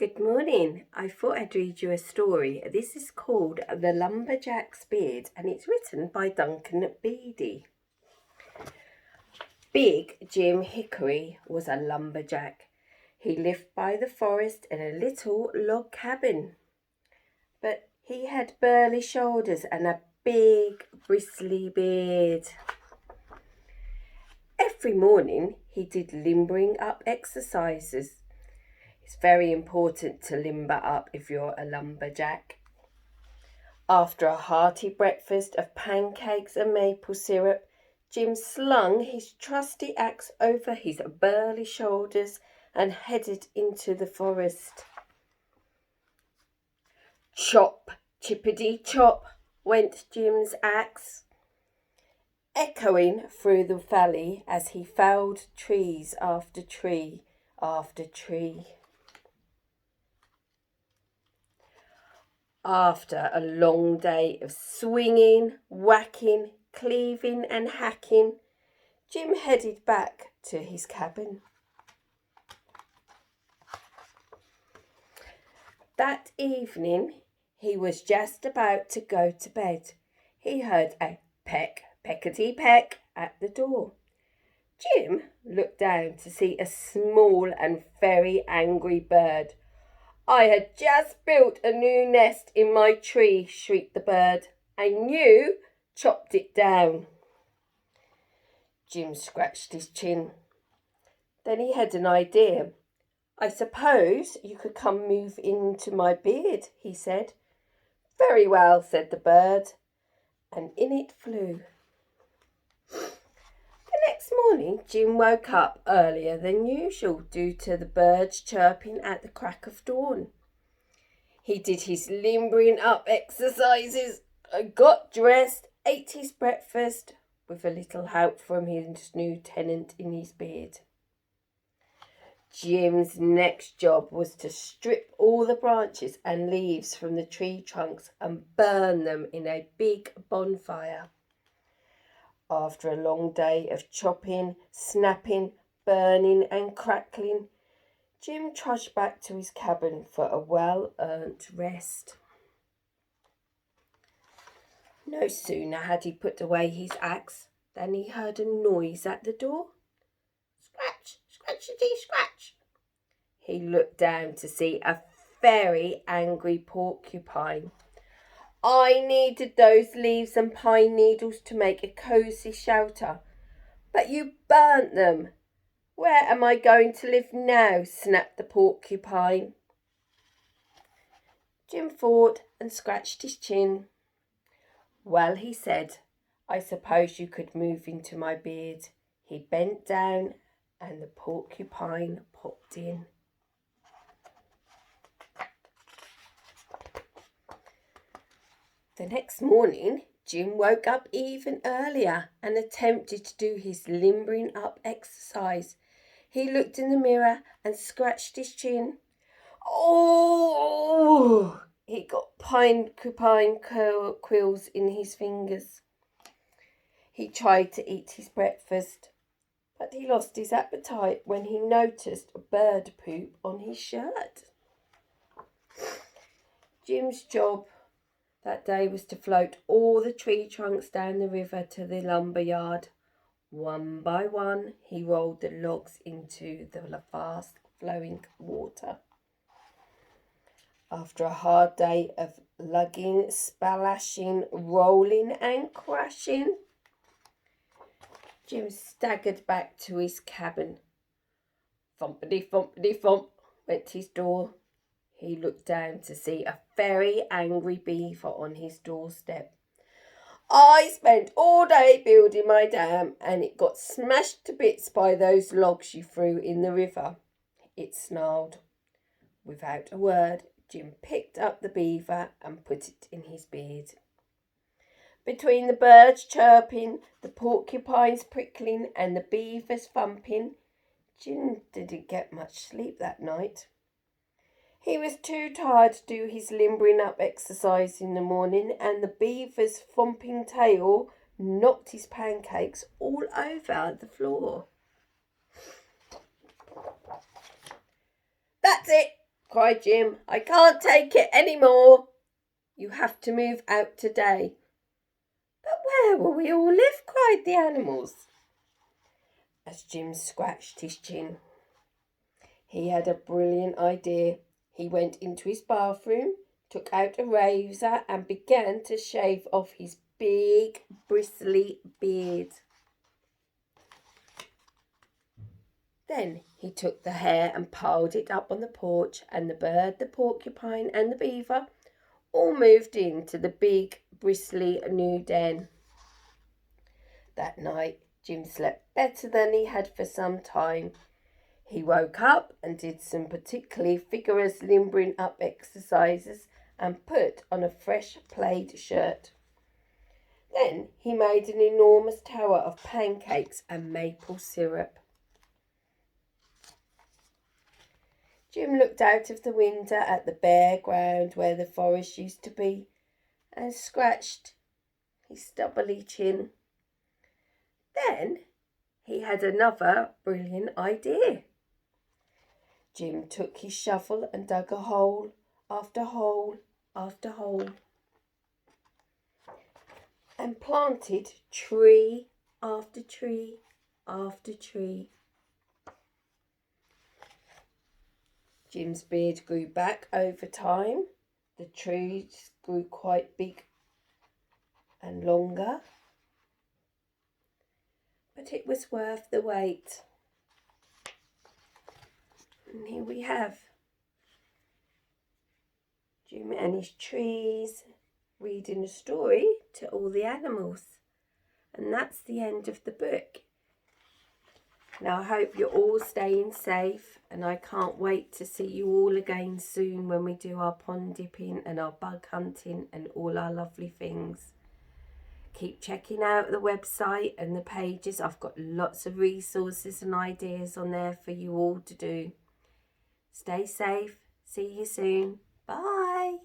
Good morning. I thought I'd read you a story. This is called The Lumberjack's Beard and it's written by Duncan Beatty. Big Jim Hickory was a lumberjack. He lived by the forest in a little log cabin. But he had burly shoulders and a big bristly beard. Every morning he did limbering up exercises. It's very important to limber up if you're a lumberjack. After a hearty breakfast of pancakes and maple syrup, Jim slung his trusty axe over his burly shoulders and headed into the forest. Chop, chippity chop, went Jim's axe, echoing through the valley as he felled trees after tree after tree. After a long day of swinging, whacking, cleaving and hacking, Jim headed back to his cabin. That evening, he was just about to go to bed. He heard a peck, peckety peck at the door. Jim looked down to see a small and very angry bird. "I had just built a new nest in my tree," shrieked the bird, "and you chopped it down." Jim scratched his chin. Then he had an idea. "I suppose you could come move into my beard," he said. "Very well," said the bird, and in it flew. The next morning, Jim woke up earlier than usual due to the birds chirping at the crack of dawn. He did his limbering up exercises, got dressed, ate his breakfast with a little help from his new tenant in his beard. Jim's next job was to strip all the branches and leaves from the tree trunks and burn them in a big bonfire. After a long day of chopping, snapping, burning and crackling, Jim trudged back to his cabin for a well-earned rest. No sooner had he put away his axe than he heard a noise at the door. Scratch, scratchity, scratch. He looked down to see a very angry porcupine. "I needed those leaves and pine needles to make a cosy shelter, but you burnt them. Where am I going to live now?" snapped the porcupine. Jim thought and scratched his chin. "Well," he said, "I suppose you could move into my beard." He bent down and the porcupine popped in. The next morning, Jim woke up even earlier and attempted to do his limbering up exercise. He looked in the mirror and scratched his chin. Oh! He got porcupine quills in his fingers. He tried to eat his breakfast, but he lost his appetite when he noticed bird poop on his shirt. Jim's job that day was to float all the tree trunks down the river to the lumber yard. One by one, he rolled the logs into the fast-flowing water. After a hard day of lugging, splashing, rolling and crashing, Jim staggered back to his cabin. Thumpity, thumpity, thump went his door. He looked down to see a very angry beaver on his doorstep. "I spent all day building my dam and it got smashed to bits by those logs you threw in the river," it snarled. Without a word, Jim picked up the beaver and put it in his beard. Between the birds chirping, the porcupines prickling and the beavers thumping, Jim didn't get much sleep that night. He was too tired to do his limbering up exercise in the morning, and the beaver's thumping tail knocked his pancakes all over the floor. "That's it. cried Jim. "I can't take it any more. You have to move out today." "But where will we all live?" cried the animals, as Jim scratched his chin. He had a brilliant idea. He went into his bathroom, took out a razor and began to shave off his big, bristly beard. Then he took the hair and piled it up on the porch, and the bird, the porcupine and the beaver all moved into the big, bristly new den. That night, Jim slept better than he had for some time. He woke up and did some particularly vigorous limbering up exercises and put on a fresh plaid shirt. Then he made an enormous tower of pancakes and maple syrup. Jim looked out of the window at the bare ground where the forest used to be and scratched his stubbly chin. Then he had another brilliant idea. Jim took his shovel and dug a hole after hole after hole and planted tree after tree after tree. Jim's beard grew back over time. The trees grew quite big and longer, but it was worth the wait. And here we have Jim and his trees reading a story to all the animals. And that's the end of the book. Now I hope you're all staying safe, and I can't wait to see you all again soon when we do our pond dipping and our bug hunting and all our lovely things. Keep checking out the website and the pages. I've got lots of resources and ideas on there for you all to do. Stay safe. See you soon. Bye.